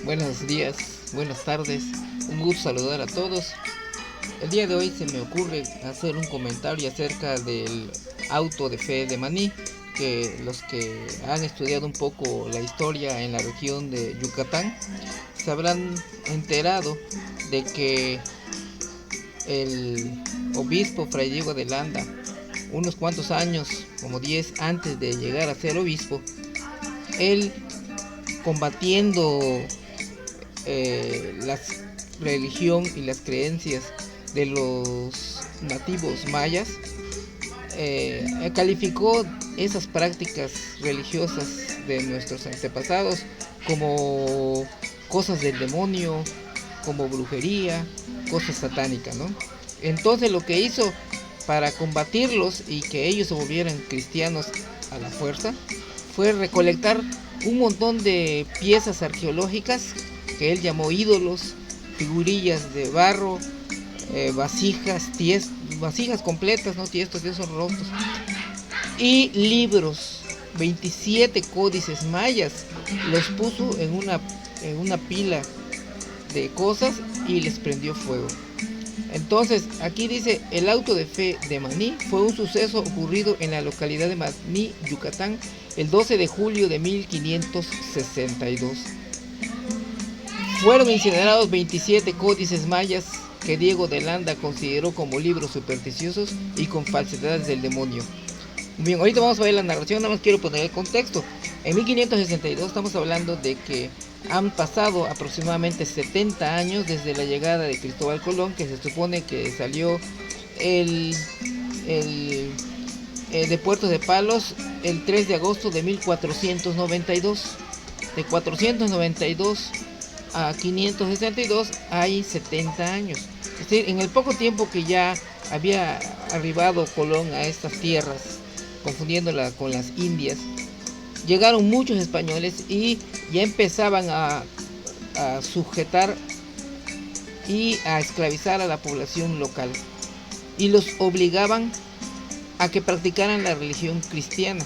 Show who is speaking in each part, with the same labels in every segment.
Speaker 1: Buenos días, buenas tardes, un gusto saludar a todos. El día de hoy se me ocurre hacer un comentario acerca del auto de fe de Maní, que los que han estudiado un poco la historia en la región de Yucatán se habrán enterado de que el obispo Fray Diego de Landa, unos cuantos años, como 10 antes de llegar a ser obispo, él combatiendo la religión y las creencias de los nativos mayas, calificó esas prácticas religiosas de nuestros antepasados como cosas del demonio, como brujería, cosas satánicas, ¿no? Entonces lo que hizo para combatirlos y que ellos se volvieran cristianos a la fuerza fue recolectar un montón de piezas arqueológicas que él llamó ídolos, figurillas de barro, vasijas completas, no tiestos, de esos rotos, y libros, 27 códices mayas, los puso en una pila de cosas y les prendió fuego. Entonces, aquí dice, el auto de fe de Maní fue un suceso ocurrido en la localidad de Maní, Yucatán, el 12 de julio de 1562. Fueron incinerados 27 códices mayas que Diego de Landa consideró como libros supersticiosos y con falsedades del demonio. Bien, ahorita vamos a ver la narración, nada más quiero poner el contexto. En 1562 estamos hablando de que han pasado aproximadamente 70 años desde la llegada de Cristóbal Colón, que se supone que salió el, el, de Puerto de Palos el 3 de agosto de 1492. De 492 a 562 hay 70 años. Es decir, en el poco tiempo que ya había arribado Colón a estas tierras, confundiéndola con las Indias, llegaron muchos españoles y ya empezaban a sujetar y a esclavizar a la población local y los obligaban a que practicaran la religión cristiana.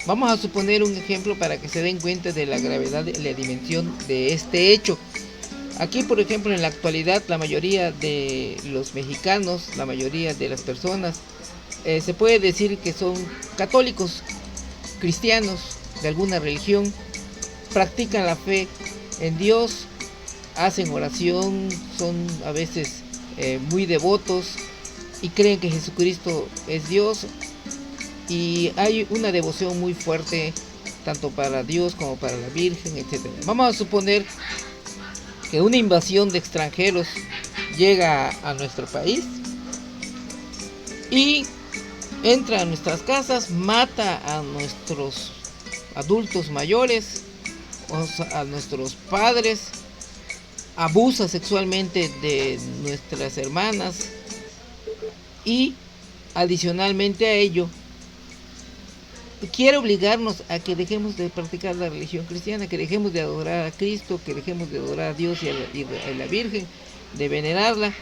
Speaker 1: Vamos a suponer un ejemplo para que se den cuenta de la gravedad y la dimensión de este hecho. Aquí, por ejemplo, en la actualidad, la mayoría de los mexicanos, la mayoría de las personas, se puede decir que son católicos, cristianos de alguna religión, practican la fe en Dios, hacen oración, son a veces muy devotos y creen que Jesucristo es Dios, y hay una devoción muy fuerte tanto para Dios como para la Virgen, etc. Vamos a suponer que una invasión de extranjeros llega a nuestro país y entra a nuestras casas, mata a nuestros adultos mayores, a nuestros padres, abusa sexualmente de nuestras hermanas y adicionalmente a ello quiere obligarnos a que dejemos de practicar la religión cristiana, que dejemos de adorar a Cristo, que dejemos de adorar a Dios y a la Virgen, de venerarla,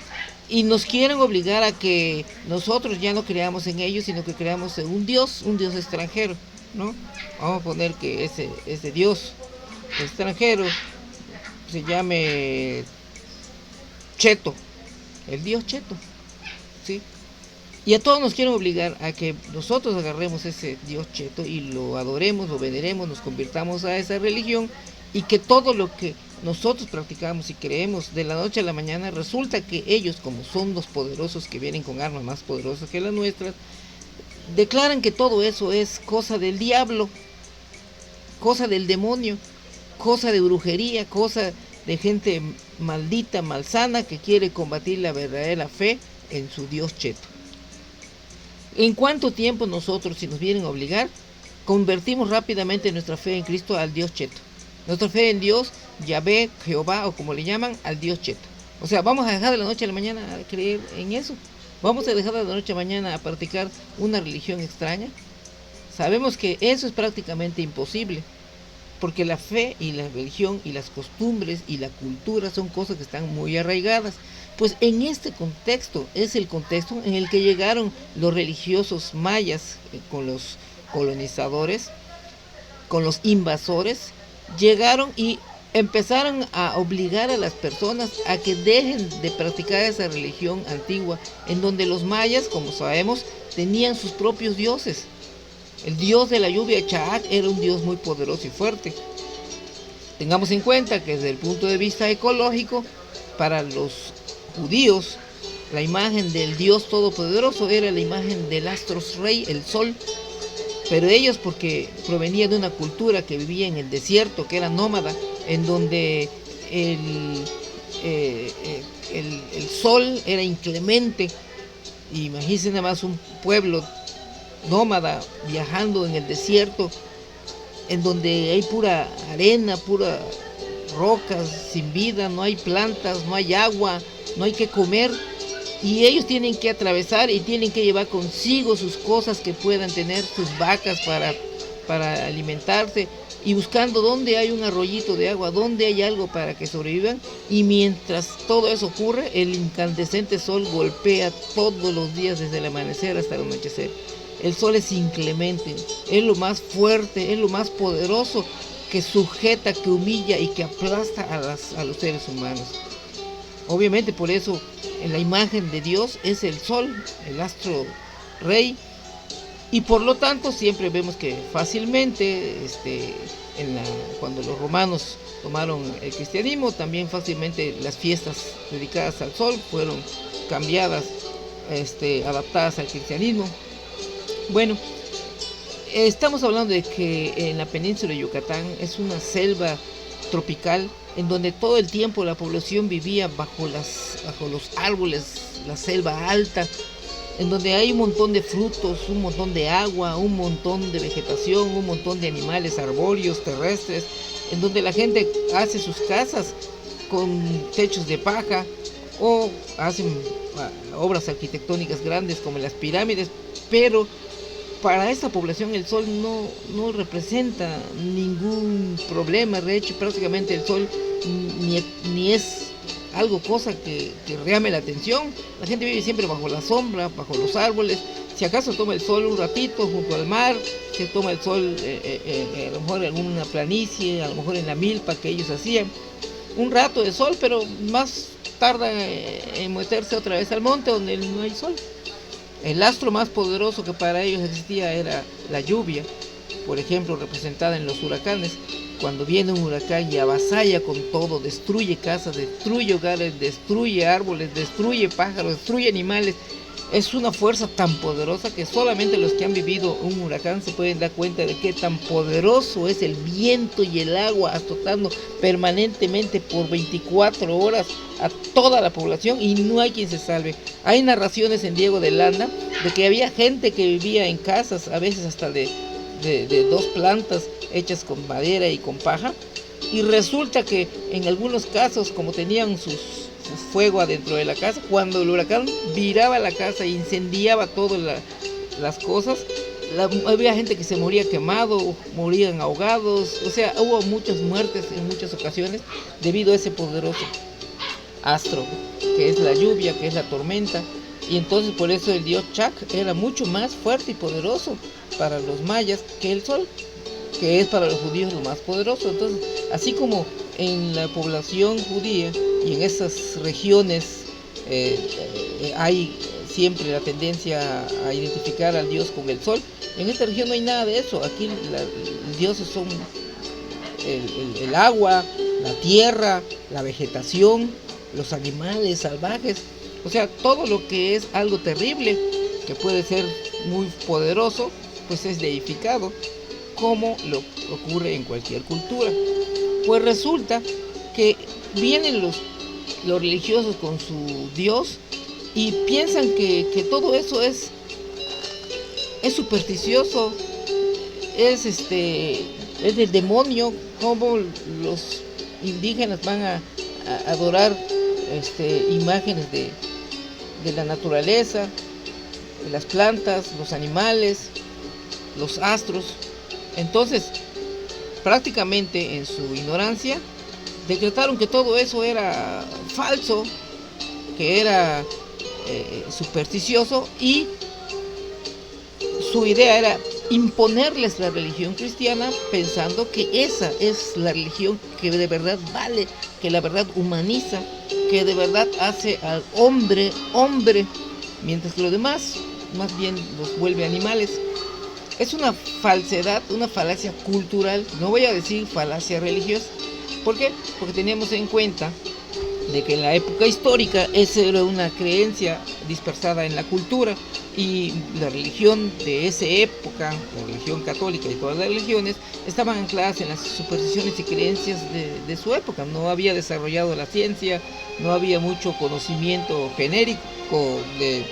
Speaker 1: y nos quieren obligar a que nosotros ya no creamos en ellos, sino que creamos en un Dios extranjero, ¿no? Vamos a poner que ese Dios extranjero se llame Cheto, el Dios Cheto, ¿sí? Y a todos nos quieren obligar a que nosotros agarremos ese Dios Cheto y lo adoremos, lo veneremos, nos convirtamos a esa religión, y que todo lo que nosotros practicamos y creemos de la noche a la mañana, resulta que ellos, como son los poderosos que vienen con armas más poderosas que las nuestras, declaran que todo eso es cosa del diablo, cosa del demonio, cosa de brujería, cosa de gente maldita, malsana, que quiere combatir la verdadera fe en su Dios Cheto. ¿En cuánto tiempo nosotros, si nos vienen a obligar, convertimos rápidamente nuestra fe en Cristo al Dios Cheto? Nuestra fe en Dios, Yahvé, Jehová o como le llaman, al Dios Cheto. O sea, vamos a dejar de la noche a la mañana a creer en eso. Vamos a dejar de la noche a la mañana a practicar una religión extraña. Sabemos que eso es prácticamente imposible, porque la fe y la religión y las costumbres y la cultura son cosas que están muy arraigadas. Pues en este contexto es el contexto en el que llegaron los religiosos mayas con los colonizadores, con los invasores, llegaron y empezaron a obligar a las personas a que dejen de practicar esa religión antigua, en donde los mayas, como sabemos, tenían sus propios dioses. El dios de la lluvia, Chaac, era un dios muy poderoso y fuerte. Tengamos en cuenta que desde el punto de vista ecológico, para los judíos, la imagen del Dios Todopoderoso era la imagen del astros rey, el sol. Pero ellos, porque provenían de una cultura que vivía en el desierto, que era nómada, en donde el sol era inclemente. Imagínense nada más un pueblo nómada viajando en el desierto, en donde hay pura arena, pura rocas sin vida, no hay plantas, no hay agua, no hay que comer, y ellos tienen que atravesar y tienen que llevar consigo sus cosas que puedan tener, sus vacas para alimentarse, y buscando dónde hay un arroyito de agua, dónde hay algo para que sobrevivan. Y mientras todo eso ocurre, el incandescente sol golpea todos los días desde el amanecer hasta el anochecer. El sol es inclemente, es lo más fuerte, es lo más poderoso, que sujeta, que humilla y que aplasta a los seres humanos. Obviamente por eso en la imagen de Dios es el sol, el astro rey, y por lo tanto siempre vemos que fácilmente cuando los romanos tomaron el cristianismo, también fácilmente las fiestas dedicadas al sol fueron cambiadas, adaptadas al cristianismo. Bueno, estamos hablando de que en la península de Yucatán es una selva tropical en donde todo el tiempo la población vivía bajo los árboles, la selva alta, en donde hay un montón de frutos, un montón de agua, un montón de vegetación, un montón de animales arbóreos, terrestres, en donde la gente hace sus casas con techos de paja o hacen obras arquitectónicas grandes como las pirámides, pero para esta población el sol no representa ningún problema. De hecho, prácticamente el sol ni es cosa que llame la atención. La gente vive siempre bajo la sombra, bajo los árboles. Si acaso toma el sol un ratito junto al mar, se toma el sol a lo mejor en una planicie, a lo mejor en la milpa que ellos hacían. Un rato de sol, pero más tarda en meterse otra vez al monte donde no hay sol. El astro más poderoso que para ellos existía era la lluvia, por ejemplo, representada en los huracanes. Cuando viene un huracán y avasalla con todo, destruye casas, destruye hogares, destruye árboles, destruye pájaros, destruye animales. Es una fuerza tan poderosa que solamente los que han vivido un huracán se pueden dar cuenta de qué tan poderoso es el viento y el agua, azotando permanentemente por 24 horas a toda la población, y no hay quien se salve. Hay narraciones en Diego de Landa de que había gente que vivía en casas, a veces hasta de 2 plantas hechas con madera y con paja, y resulta que en algunos casos, como tenían su fuego adentro de la casa, cuando el huracán viraba la casa e incendiaba todas las cosas, había gente que se moría quemado, morían ahogados. O sea, hubo muchas muertes en muchas ocasiones debido a ese poderoso astro que es la lluvia, que es la tormenta. Y entonces por eso el dios Chaac era mucho más fuerte y poderoso para los mayas que el sol, que es para los judíos lo más poderoso. Entonces, así como en la población judía y en esas regiones hay siempre la tendencia a identificar al dios con el sol, en esta región no hay nada de eso. Aquí los dioses son el agua, la tierra, la vegetación, los animales salvajes. O sea, todo lo que es algo terrible, que puede ser muy poderoso, pues es deificado, como lo ocurre en cualquier cultura. Pues resulta que vienen los religiosos con su Dios y piensan que todo eso es supersticioso, es del demonio. Como los indígenas van a adorar imágenes de la naturaleza, de las plantas, los animales, los astros. Entonces, prácticamente en su ignorancia, decretaron que todo eso era falso, que era supersticioso, y su idea era imponerles la religión cristiana pensando que esa es la religión que de verdad vale, que la verdad humaniza, que de verdad hace al hombre hombre, mientras que lo demás más bien los vuelve animales. Es una falsedad, una falacia cultural, no voy a decir falacia religiosa. ¿Por qué? Porque teníamos en cuenta de que en la época histórica esa era una creencia dispersada en la cultura, y la religión de esa época, la religión católica y todas las religiones, estaban ancladas en las supersticiones y creencias de su época. No había desarrollado la ciencia, no había mucho conocimiento genérico de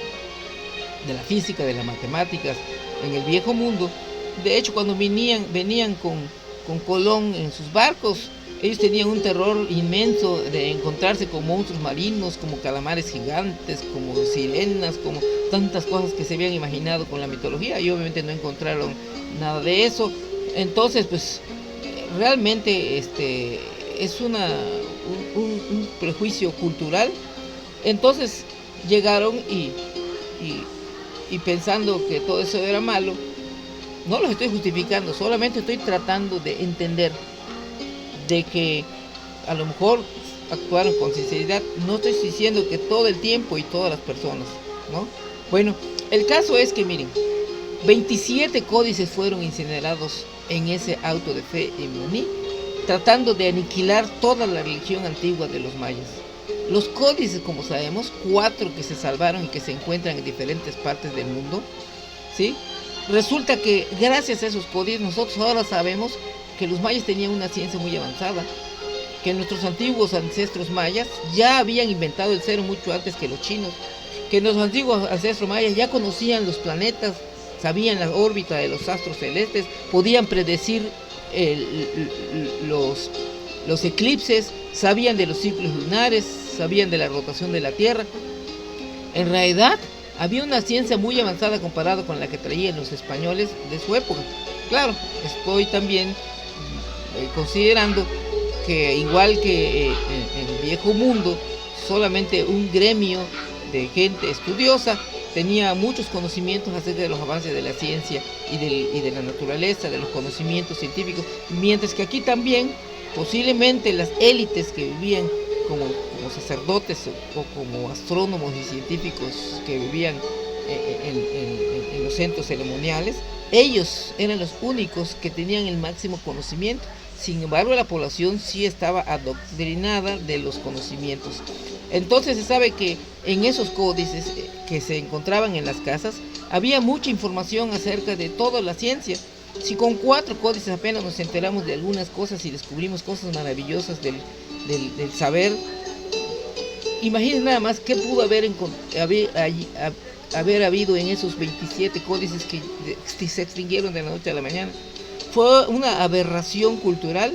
Speaker 1: la física, de las matemáticas en el viejo mundo. De hecho, cuando venían con Colón en sus barcos, ellos tenían un terror inmenso de encontrarse con monstruos marinos, como calamares gigantes, como sirenas, como tantas cosas que se habían imaginado con la mitología, y obviamente no encontraron nada de eso. Entonces, pues, realmente es un prejuicio cultural. Entonces llegaron y pensando que todo eso era malo, no los estoy justificando, solamente estoy tratando de entender de que a lo mejor actuaron con sinceridad. No estoy diciendo que todo el tiempo y todas las personas, ¿no? Bueno, el caso es que miren, 27 códices fueron incinerados en ese auto de fe en Muní, tratando de aniquilar toda la religión antigua de los mayas. Los códices, como sabemos, 4 que se salvaron y que se encuentran en diferentes partes del mundo, ¿sí? Resulta que gracias a esos códices nosotros ahora sabemos que los mayas tenían una ciencia muy avanzada, que nuestros antiguos ancestros mayas ya habían inventado el cero mucho antes que los chinos, que nuestros antiguos ancestros mayas ya conocían los planetas, sabían la órbita de los astros celestes, podían predecir los eclipses, sabían de los ciclos lunares, sabían de la rotación de la Tierra. En realidad había una ciencia muy avanzada comparada con la que traían los españoles de su época. Claro, estoy también considerando que igual que en el viejo mundo, solamente un gremio de gente estudiosa tenía muchos conocimientos acerca de los avances de la ciencia y de la naturaleza, de los conocimientos científicos, mientras que aquí también posiblemente las élites que vivían como sacerdotes o como astrónomos y científicos que vivían en los centros ceremoniales, ellos eran los únicos que tenían el máximo conocimiento. Sin embargo, la población sí estaba adoctrinada de los conocimientos. Entonces se sabe que en esos códices que se encontraban en las casas había mucha información acerca de toda la ciencia. Si con 4 códices apenas nos enteramos de algunas cosas y descubrimos cosas maravillosas del saber, imaginen nada más qué pudo haber habido en esos 27 códices que se extinguieron de la noche a la mañana. Fue una aberración cultural,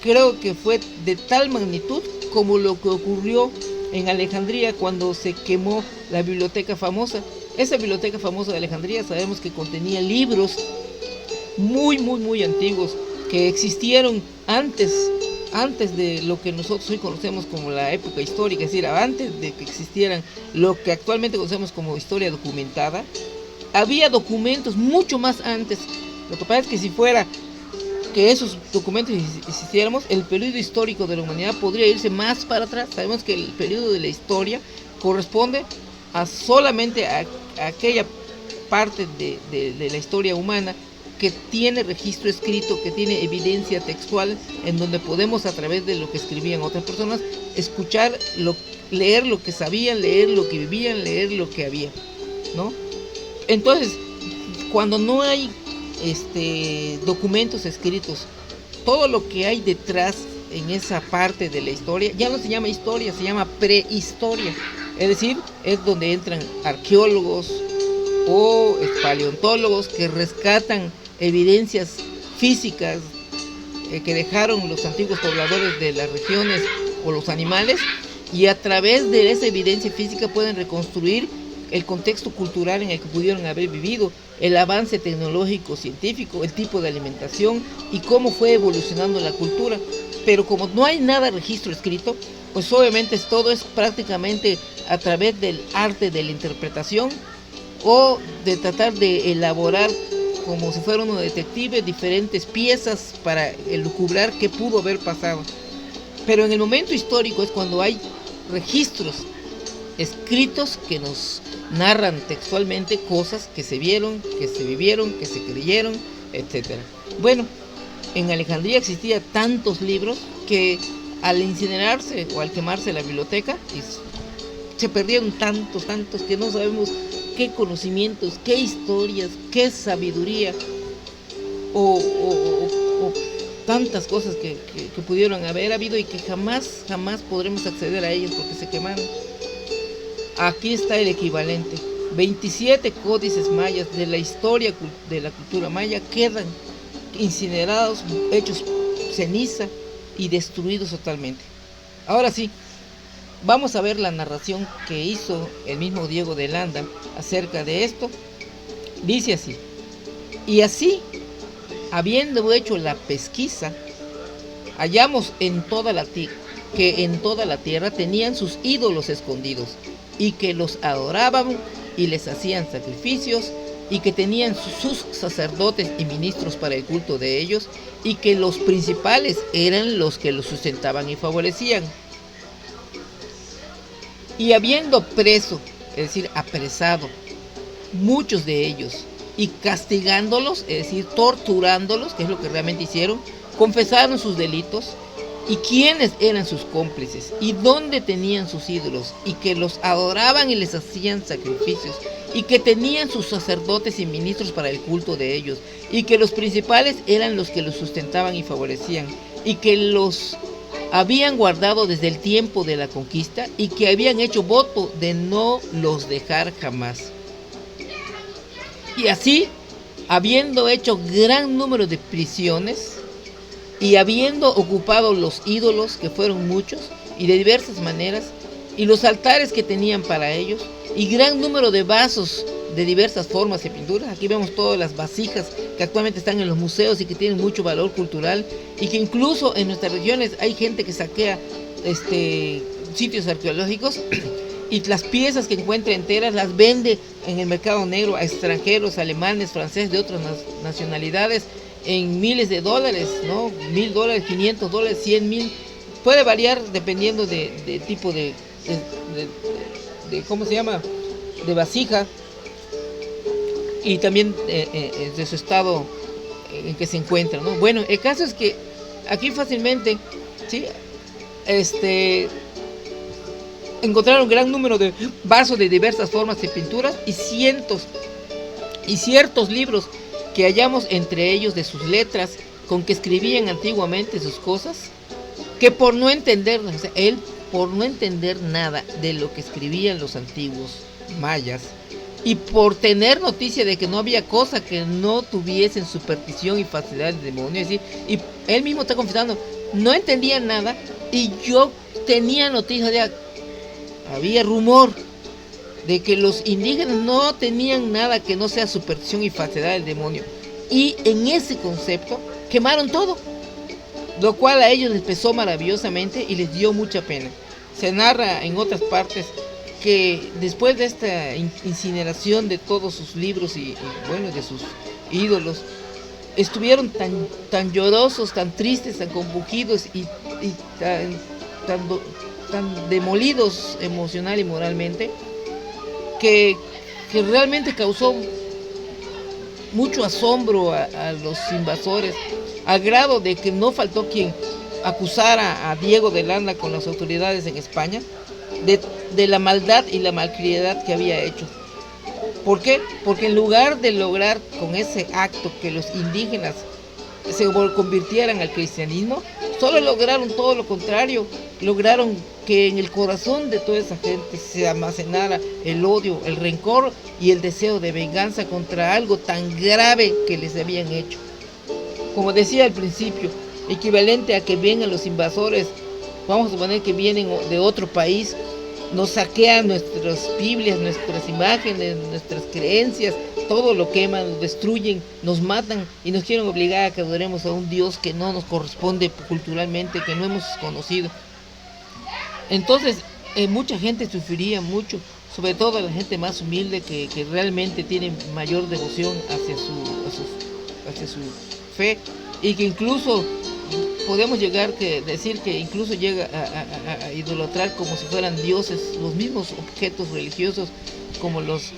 Speaker 1: creo que fue de tal magnitud como lo que ocurrió en Alejandría cuando se quemó la biblioteca famosa. Esa biblioteca famosa de Alejandría sabemos que contenía libros muy antiguos que existieron antes de lo que nosotros hoy conocemos como la época histórica, es decir, antes de que existieran lo que actualmente conocemos como historia documentada. Había documentos mucho más antes. Lo que pasa es que si fuera que esos documentos existiéramos, el periodo histórico de la humanidad podría irse más para atrás. Sabemos que el periodo de la historia corresponde a solamente a aquella parte de la historia humana que tiene registro escrito, que tiene evidencia textual, en donde podemos, a través de lo que escribían otras personas, escuchar, leer lo que sabían, leer lo que vivían, leer lo que había, ¿no? Entonces, cuando no hay documentos escritos, todo lo que hay detrás en esa parte de la historia ya no se llama historia, se llama prehistoria. Es decir, es donde entran arqueólogos o paleontólogos que rescatan evidencias físicas que dejaron los antiguos pobladores de las regiones o los animales, y a través de esa evidencia física pueden reconstruir el contexto cultural en el que pudieron haber vivido, el avance tecnológico, científico, el tipo de alimentación y cómo fue evolucionando la cultura. Pero como no hay nada registro escrito, pues obviamente todo es prácticamente a través del arte de la interpretación o de tratar de elaborar como si fuera un detective, diferentes piezas para elucubrar qué pudo haber pasado. Pero en el momento histórico es cuando hay registros escritos que nos narran textualmente cosas que se vieron, que se vivieron, que se creyeron, etcétera. Bueno, en Alejandría existía tantos libros que al incinerarse o al quemarse la biblioteca se perdieron tantos que no sabemos qué conocimientos, qué historias, qué sabiduría o tantas cosas que pudieron haber habido y que jamás podremos acceder a ellas porque se quemaron. Aquí está el equivalente. 27 códices mayas de la historia de la cultura maya quedan incinerados, hechos ceniza y destruidos totalmente. Ahora sí, vamos a ver la narración que hizo el mismo Diego de Landa acerca de esto. Dice así: y así, habiendo hecho la pesquisa, hallamos que en toda la tierra tenían sus ídolos escondidos, y que los adoraban y les hacían sacrificios, y que tenían sus sacerdotes y ministros para el culto de ellos, y que los principales eran los que los sustentaban y favorecían. Y habiendo preso, es decir, apresado, muchos de ellos, y castigándolos, es decir, torturándolos, que es lo que realmente hicieron, confesaron sus delitos, y quiénes eran sus cómplices, y dónde tenían sus ídolos, y que los adoraban y les hacían sacrificios, y que tenían sus sacerdotes y ministros para el culto de ellos, y que los principales eran los que los sustentaban y favorecían, y que los habían guardado desde el tiempo de la conquista, y que habían hecho voto de no los dejar jamás. Y así, habiendo hecho gran número de prisiones, y habiendo ocupado los ídolos, que fueron muchos, y de diversas maneras, y los altares que tenían para ellos, y gran número de vasos de diversas formas y pinturas. Aquí vemos todas las vasijas que actualmente están en los museos y que tienen mucho valor cultural, y que incluso en nuestras regiones hay gente que saquea sitios arqueológicos y las piezas que encuentra enteras las vende en el mercado negro a extranjeros, alemanes, franceses, de otras nacionalidades, en miles de dólares, ¿no? $1,000, $500, $100,000. Puede variar dependiendo de tipo de ¿cómo se llama? De vasija, y también de su estado en que se encuentra, ¿no? Bueno, el caso es que aquí fácilmente, ¿sí? Encontraron gran número de vasos de diversas formas y pinturas, y ciertos libros que hallamos entre ellos de sus letras con que escribían antiguamente sus cosas, que por no entender, o sea, él por no entender nada de lo que escribían los antiguos mayas, y por tener noticia de que no había cosa que no tuviesen superstición y facilidad de demonio, es decir, y él mismo está confesando, no entendía nada, y yo tenía noticia de, había rumor de que los indígenas no tenían nada que no sea superstición y falsedad del demonio, y en ese concepto quemaron todo, lo cual a ellos les pesó maravillosamente y les dio mucha pena. Se narra en otras partes que después de esta incineración de todos sus libros y bueno, de sus ídolos, estuvieron tan llorosos, tan tristes, tan compungidos y tan demolidos emocional y moralmente, que realmente causó mucho asombro a los invasores, al grado de que no faltó quien acusara a Diego de Landa con las autoridades en España de la maldad y la malcriadad que había hecho. ¿Por qué? Porque en lugar de lograr con ese acto que los indígenas se convirtieran al cristianismo, solo lograron todo lo contrario. Lograron que en el corazón de toda esa gente se almacenara el odio, el rencor y el deseo de venganza contra algo tan grave que les habían hecho. Como decía al principio, equivalente a que vengan los invasores, vamos a suponer que vienen de otro país, nos saquean nuestras Biblias, nuestras imágenes, nuestras creencias, todo lo queman, nos destruyen, nos matan y nos quieren obligar a que adoremos a un Dios que no nos corresponde culturalmente, que no hemos conocido. Entonces, mucha gente sufriría mucho, sobre todo a la gente más humilde que realmente tiene mayor devoción hacia su fe, y que incluso podemos llegar a decir que incluso llega a idolatrar como si fueran dioses los mismos objetos religiosos, como las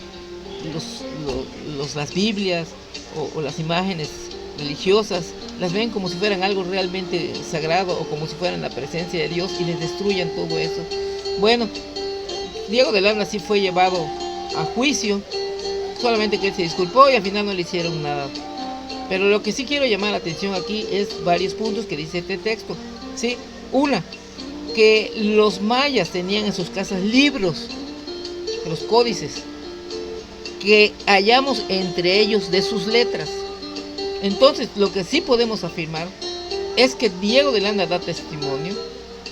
Speaker 1: Biblias o las imágenes religiosas. Las ven como si fueran algo realmente sagrado o como si fueran la presencia de Dios, y les destruyan todo eso. Bueno, Diego de Landa sí fue llevado a juicio, solamente que él se disculpó y al final no le hicieron nada. Pero lo que sí quiero llamar la atención aquí es varios puntos que dice este texto, ¿sí? Una, que los mayas tenían en sus casas libros, los códices, que hallamos entre ellos de sus letras. Entonces, lo que sí podemos afirmar es que Diego de Landa da testimonio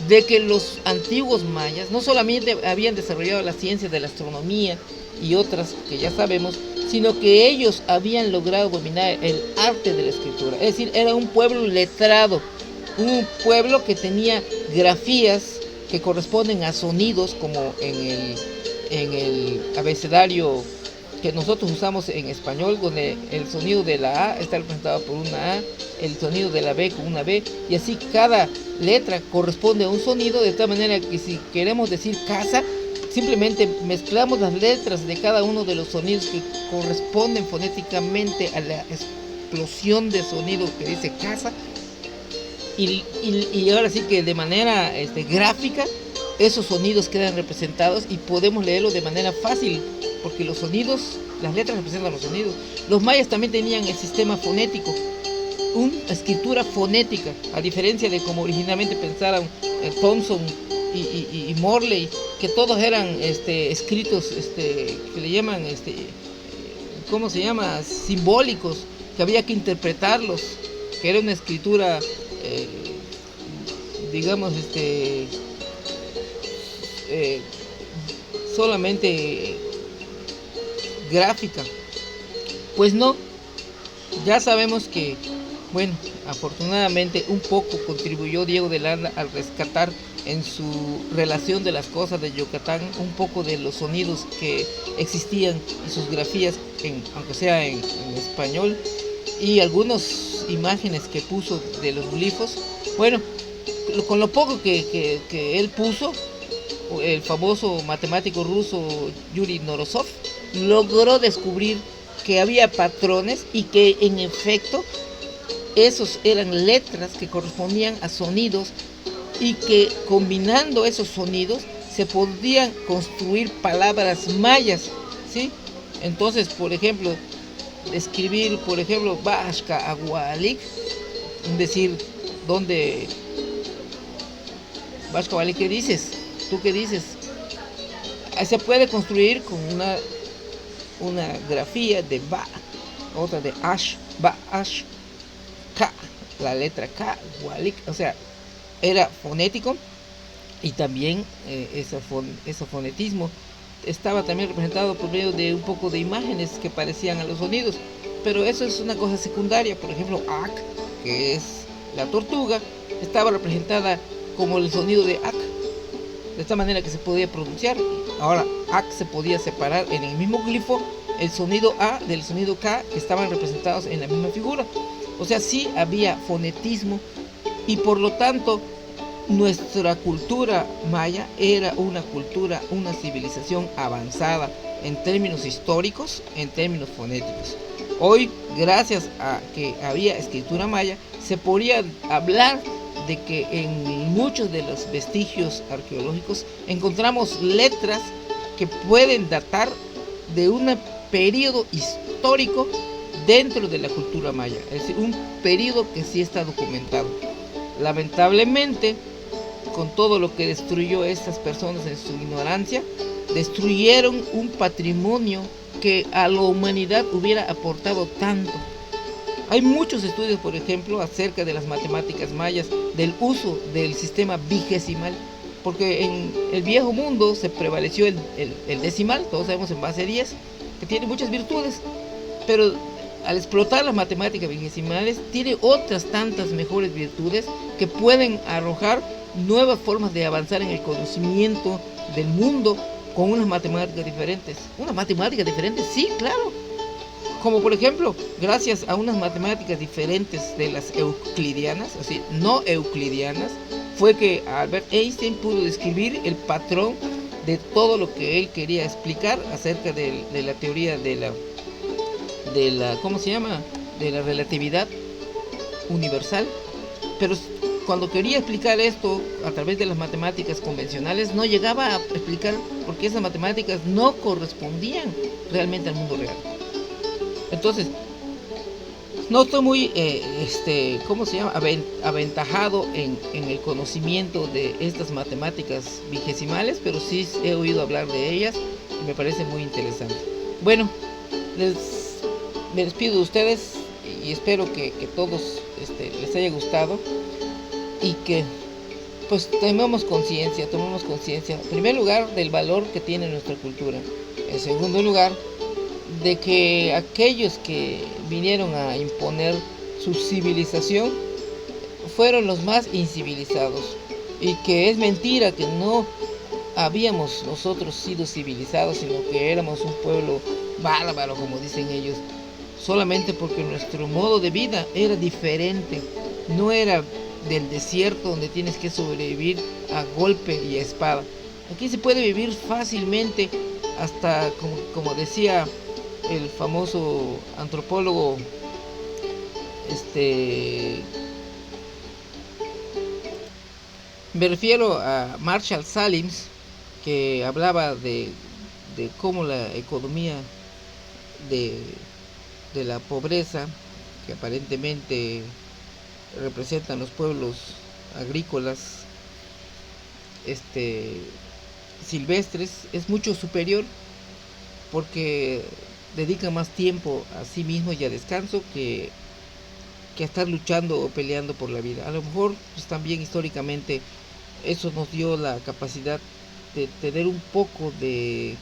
Speaker 1: de que los antiguos mayas no solamente habían desarrollado la ciencia de la astronomía y otras que ya sabemos, sino que ellos habían logrado dominar el arte de la escritura. Es decir, era un pueblo letrado, un pueblo que tenía grafías que corresponden a sonidos, como en el abecedario que nosotros usamos en español, donde el sonido de la A está representado por una A, el sonido de la B con una B, y así cada letra corresponde a un sonido, de tal manera que si queremos decir casa, simplemente mezclamos las letras de cada uno de los sonidos que corresponden fonéticamente a la explosión de sonido que dice casa, y ahora sí que de manera gráfica esos sonidos quedan representados y podemos leerlo de manera fácil, porque los sonidos, las letras representan los sonidos. Los mayas también tenían el sistema fonético, una escritura fonética, a diferencia de como originalmente pensaron Thompson y Morley, que todos eran escritos que le llaman ¿cómo se llama? Simbólicos, que había que interpretarlos, que era una escritura digamos solamente gráfica. Pues no, ya sabemos que, bueno, afortunadamente un poco contribuyó Diego de Landa al rescatar en su relación de las cosas de Yucatán un poco de los sonidos que existían y sus grafías, aunque sea en español, y algunas imágenes que puso de los glifos. Bueno, con lo poco que él puso, el famoso matemático ruso Yuri Norosov logró descubrir que había patrones y que en efecto esos eran letras que correspondían a sonidos, y que combinando esos sonidos se podían construir palabras mayas, ¿sí? Entonces, por ejemplo, escribir, por ejemplo, Bashka Agualik, es decir, ¿dónde? Bashka Agualik, ¿qué dices? ¿Tú qué dices? Se puede construir con una grafía de Ba, otra de Ash, Ba, Ash, K, la letra K, Walik, o sea, era fonético, y también ese fonetismo estaba también representado por medio de un poco de imágenes que parecían a los sonidos, pero eso es una cosa secundaria. Por ejemplo, Ak, que es la tortuga, estaba representada como el sonido de Ak, de esta manera que se podía pronunciar. Ahora, Ak se podía separar en el mismo glifo el sonido A del sonido K, que estaban representados en la misma figura. O sea, sí había fonetismo, y por lo tanto nuestra cultura maya era una cultura, una civilización avanzada en términos históricos, en términos fonéticos. Hoy, gracias a que había escritura maya, se podría hablar de que en muchos de los vestigios arqueológicos encontramos letras que pueden datar de un periodo histórico dentro de la cultura maya, es decir, un periodo que sí está documentado. Lamentablemente, con todo lo que destruyó estas personas en su ignorancia, destruyeron un patrimonio que a la humanidad hubiera aportado tanto. Hay muchos estudios, por ejemplo, acerca de las matemáticas mayas, del uso del sistema vigesimal, porque en el viejo mundo se prevaleció el decimal, todos sabemos, en base 10, que tiene muchas virtudes, pero al explotar las matemáticas vigesimales tiene otras tantas mejores virtudes que pueden arrojar nuevas formas de avanzar en el conocimiento del mundo, con unas matemáticas diferentes. ¿Unas matemáticas diferentes? Sí, claro. Como por ejemplo, gracias a unas matemáticas diferentes de las euclidianas, así, no euclidianas, fue que Albert Einstein pudo describir el patrón de todo lo que él quería explicar acerca de la teoría de la, ¿cómo se llama? De la relatividad universal. Pero cuando quería explicar esto a través de las matemáticas convencionales, no llegaba a explicar porque esas matemáticas no correspondían realmente al mundo real. Entonces, no estoy muy, ¿cómo se llama? Aventajado en el conocimiento de estas matemáticas vigesimales, pero sí he oído hablar de ellas y me parece muy interesante. Bueno, me despido de ustedes y espero que todos les haya gustado y que pues tomemos conciencia, en primer lugar, del valor que tiene nuestra cultura. En segundo lugar, de que aquellos que vinieron a imponer su civilización fueron los más incivilizados y que es mentira que no habíamos nosotros sido civilizados, sino que éramos un pueblo bárbaro, como dicen ellos, solamente porque nuestro modo de vida era diferente, no era del desierto donde tienes que sobrevivir a golpe y a espada. Aquí se puede vivir fácilmente, hasta como decía el famoso antropólogo me refiero a Marshall Salims, que hablaba de cómo la economía de la pobreza que aparentemente representan los pueblos agrícolas silvestres es mucho superior, porque dedica más tiempo a sí mismo y a descanso que a estar luchando o peleando por la vida. A lo mejor pues, también históricamente eso nos dio la capacidad de tener un poco de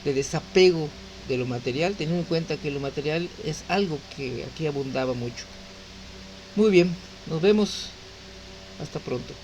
Speaker 1: desapego de lo material, teniendo en cuenta que lo material es algo que aquí abundaba mucho. Muy bien, nos vemos, hasta pronto.